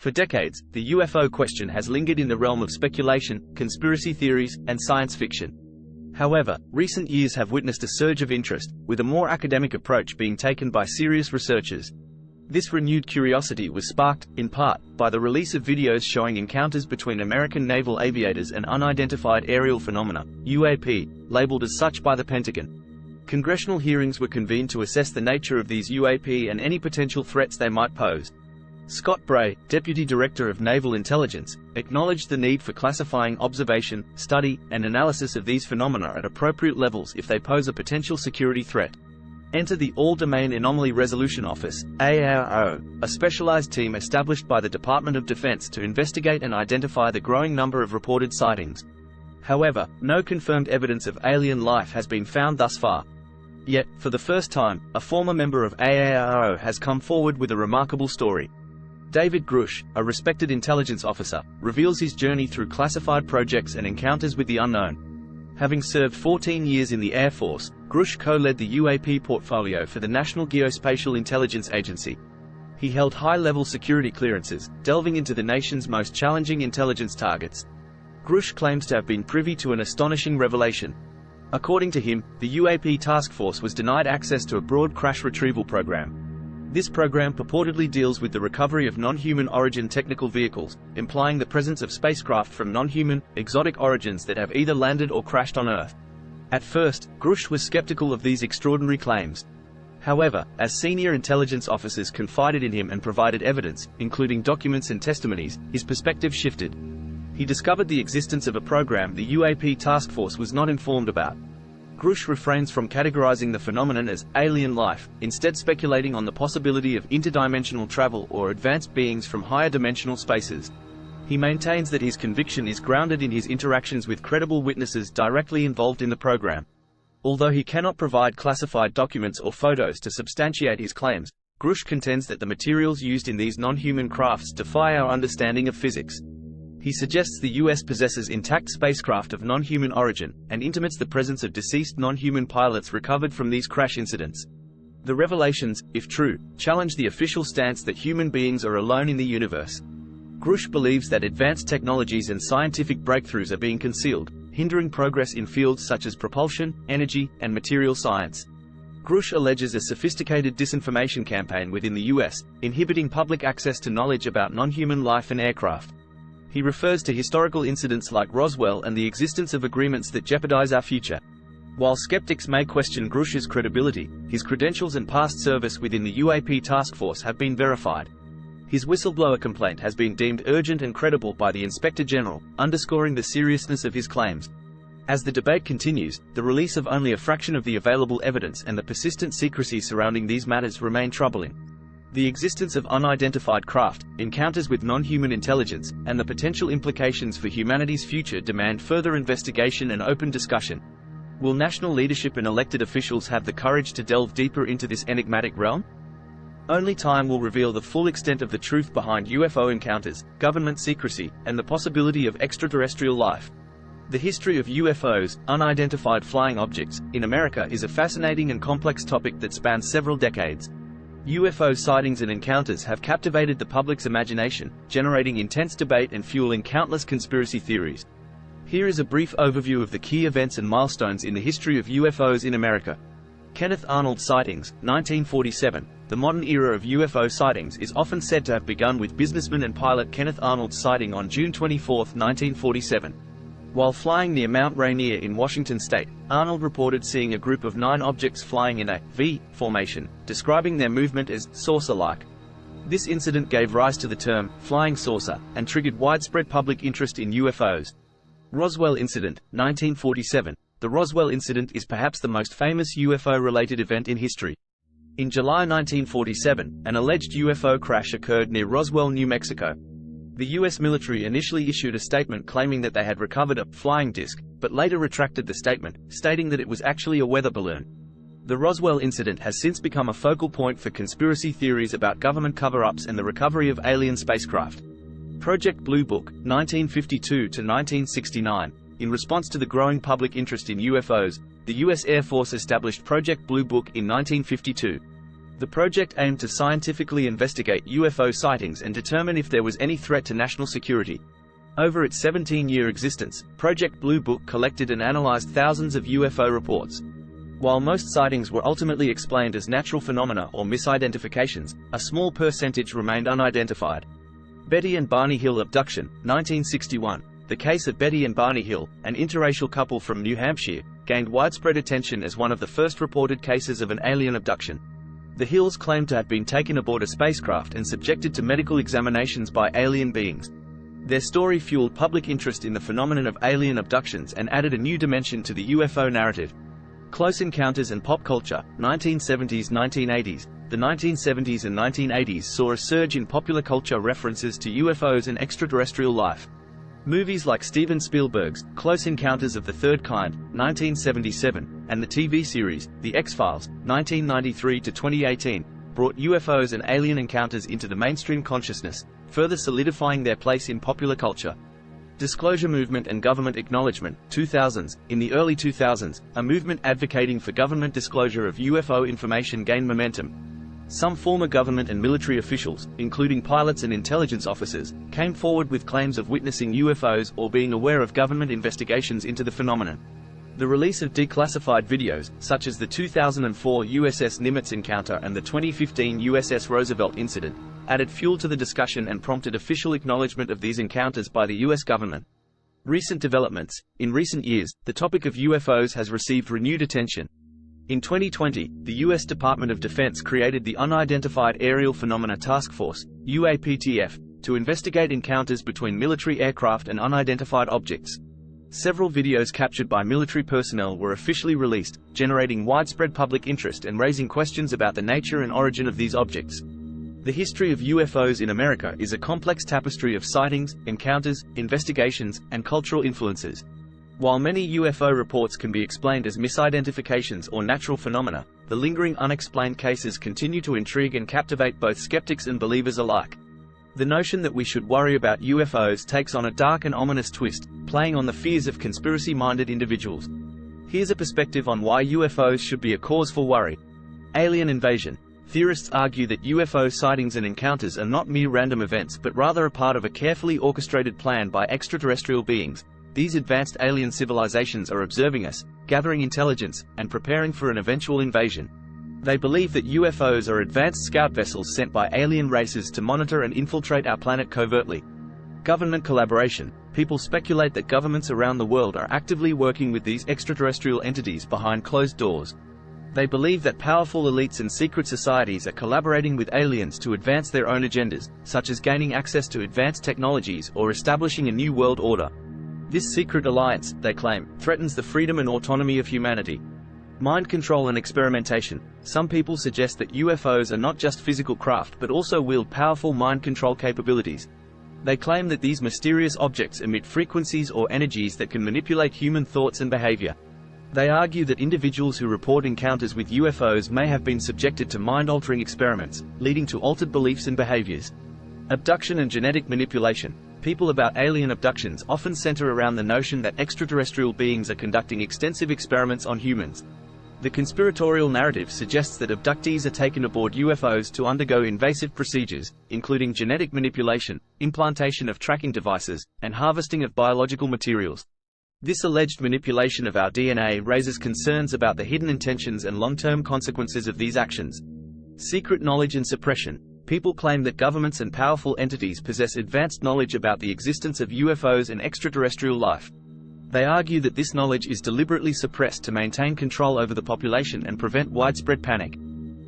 For decades, the UFO question has lingered in the realm of speculation, conspiracy theories, and science fiction. However, recent years have witnessed a surge of interest, with a more academic approach being taken by serious researchers. This renewed curiosity was sparked, in part, by the release of videos showing encounters between American naval aviators and unidentified aerial phenomena, UAP, labeled as such by the Pentagon. Congressional hearings were convened to assess the nature of these UAP and any potential threats they might pose. Scott Bray, Deputy Director of Naval Intelligence, acknowledged the need for classifying observation, study, and analysis of these phenomena at appropriate levels if they pose a potential security threat. Enter the All-Domain Anomaly Resolution Office, AARO, a specialized team established by the Department of Defense to investigate and identify the growing number of reported sightings. However, no confirmed evidence of alien life has been found thus far. Yet, for the first time, a former member of AARO has come forward with a remarkable story. David Grush, a respected intelligence officer, reveals his journey through classified projects and encounters with the unknown. Having served 14 years in the Air Force, Grush co-led the UAP portfolio for the National Geospatial Intelligence Agency. He held high-level security clearances, delving into the nation's most challenging intelligence targets. Grush claims to have been privy to an astonishing revelation. According to him, the UAP task force was denied access to a broad crash retrieval program. This program purportedly deals with the recovery of non-human origin technical vehicles, implying the presence of spacecraft from non-human, exotic origins that have either landed or crashed on Earth. At first, Grush was skeptical of these extraordinary claims. However, as senior intelligence officers confided in him and provided evidence, including documents and testimonies, his perspective shifted. He discovered the existence of a program the UAP task force was not informed about. Grush refrains from categorizing the phenomenon as alien life, instead speculating on the possibility of interdimensional travel or advanced beings from higher dimensional spaces. He maintains that his conviction is grounded in his interactions with credible witnesses directly involved in the program. Although he cannot provide classified documents or photos to substantiate his claims, Grush contends that the materials used in these non-human crafts defy our understanding of physics. He suggests the US possesses intact spacecraft of non-human origin, and intimates the presence of deceased non-human pilots recovered from these crash incidents. The revelations, if true, challenge the official stance that human beings are alone in the universe. Grush believes that advanced technologies and scientific breakthroughs are being concealed, hindering progress in fields such as propulsion, energy, and material science. Grush alleges a sophisticated disinformation campaign within the US, inhibiting public access to knowledge about non-human life and aircraft. He refers to historical incidents like Roswell and the existence of agreements that jeopardize our future. While skeptics may question Grush's credibility, his credentials and past service within the UAP task force have been verified. His whistleblower complaint has been deemed urgent and credible by the Inspector General, underscoring the seriousness of his claims. As the debate continues, the release of only a fraction of the available evidence and the persistent secrecy surrounding these matters remain troubling. The existence of unidentified craft, encounters with non-human intelligence, and the potential implications for humanity's future demand further investigation and open discussion. Will national leadership and elected officials have the courage to delve deeper into this enigmatic realm? Only time will reveal the full extent of the truth behind UFO encounters, government secrecy, and the possibility of extraterrestrial life. The history of UFOs, unidentified flying objects, in America is a fascinating and complex topic that spans several decades. UFO sightings and encounters have captivated the public's imagination, generating intense debate and fueling countless conspiracy theories. Here is a brief overview of the key events and milestones in the history of UFOs in America. Kenneth Arnold sightings, 1947. The modern era of UFO sightings is often said to have begun with businessman and pilot Kenneth Arnold's sighting on June 24, 1947. While flying near Mount Rainier in Washington state, Arnold reported seeing a group of 9 objects flying in a V formation, describing their movement as saucer-like. This incident gave rise to the term flying saucer, and triggered widespread public interest in UFOs. Roswell incident, 1947. The Roswell incident is perhaps the most famous UFO-related event in history. In July 1947, an alleged UFO crash occurred near Roswell, New Mexico. The U.S. military initially issued a statement claiming that they had recovered a flying disc, but later retracted the statement, stating that it was actually a weather balloon. The Roswell incident has since become a focal point for conspiracy theories about government cover-ups and the recovery of alien spacecraft. Project Blue Book, 1952 to 1969. In response to the growing public interest in UFOs, the U.S. Air Force established Project Blue Book in 1952. The project aimed to scientifically investigate UFO sightings and determine if there was any threat to national security. Over its 17-year existence, Project Blue Book collected and analyzed thousands of UFO reports. While most sightings were ultimately explained as natural phenomena or misidentifications, a small percentage remained unidentified. Betty and Barney Hill abduction, 1961. The case of Betty and Barney Hill, an interracial couple from New Hampshire, gained widespread attention as one of the first reported cases of an alien abduction. The Hills claimed to have been taken aboard a spacecraft and subjected to medical examinations by alien beings. Their story fueled public interest in the phenomenon of alien abductions and added a new dimension to the UFO narrative. Close encounters and pop culture, 1970s–1980s. The 1970s and 1980s saw a surge in popular culture references to UFOs and extraterrestrial life. Movies like Steven Spielberg's Close Encounters of the Third Kind, 1977, and the TV series The X-Files, 1993–2018, brought UFOs and alien encounters into the mainstream consciousness, further solidifying their place in popular culture. Disclosure movement and government acknowledgement, 2000s. In the early 2000s, a movement advocating for government disclosure of UFO information gained momentum. Some former government and military officials, including pilots and intelligence officers, came forward with claims of witnessing UFOs or being aware of government investigations into the phenomenon. The release of declassified videos, such as the 2004 USS Nimitz encounter and the 2015 USS Roosevelt incident, added fuel to the discussion and prompted official acknowledgement of these encounters by the US government. Recent developments. In recent years, the topic of UFOs has received renewed attention. In 2020, the U.S. Department of Defense created the Unidentified Aerial Phenomena Task Force, UAPTF, to investigate encounters between military aircraft and unidentified objects. Several videos captured by military personnel were officially released, generating widespread public interest and raising questions about the nature and origin of these objects. The history of UFOs in America is a complex tapestry of sightings, encounters, investigations, and cultural influences. While many UFO reports can be explained as misidentifications or natural phenomena, the lingering unexplained cases continue to intrigue and captivate both skeptics and believers alike. The notion that we should worry about UFOs takes on a dark and ominous twist, playing on the fears of conspiracy-minded individuals. Here's a perspective on why UFOs should be a cause for worry. Alien invasion. Theorists argue that UFO sightings and encounters are not mere random events but rather a part of a carefully orchestrated plan by extraterrestrial beings. These advanced alien civilizations are observing us, gathering intelligence, and preparing for an eventual invasion. They believe that UFOs are advanced scout vessels sent by alien races to monitor and infiltrate our planet covertly. Government collaboration. People speculate that governments around the world are actively working with these extraterrestrial entities behind closed doors. They believe that powerful elites and secret societies are collaborating with aliens to advance their own agendas, such as gaining access to advanced technologies or establishing a new world order. This secret alliance, they claim, threatens the freedom and autonomy of humanity. Mind control and experimentation. Some people suggest that UFOs are not just physical craft but also wield powerful mind control capabilities. They claim that these mysterious objects emit frequencies or energies that can manipulate human thoughts and behavior. They argue that individuals who report encounters with UFOs may have been subjected to mind-altering experiments, leading to altered beliefs and behaviors. Abduction and genetic manipulation. People about alien abductions often center around the notion that extraterrestrial beings are conducting extensive experiments on humans. The conspiratorial narrative suggests that abductees are taken aboard UFOs to undergo invasive procedures, including genetic manipulation, implantation of tracking devices, and harvesting of biological materials. This alleged manipulation of our DNA raises concerns about the hidden intentions and long-term consequences of these actions. Secret knowledge and suppression. People claim that governments and powerful entities possess advanced knowledge about the existence of UFOs and extraterrestrial life. They argue that this knowledge is deliberately suppressed to maintain control over the population and prevent widespread panic.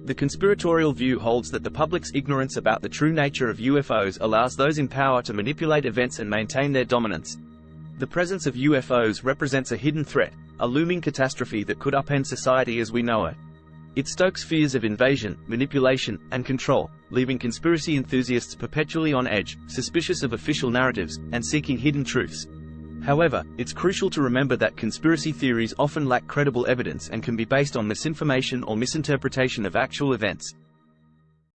The conspiratorial view holds that the public's ignorance about the true nature of UFOs allows those in power to manipulate events and maintain their dominance. The presence of UFOs represents a hidden threat, a looming catastrophe that could upend society as we know it. It stokes fears of invasion, manipulation, and control, leaving conspiracy enthusiasts perpetually on edge, suspicious of official narratives, and seeking hidden truths. However, it's crucial to remember that conspiracy theories often lack credible evidence and can be based on misinformation or misinterpretation of actual events.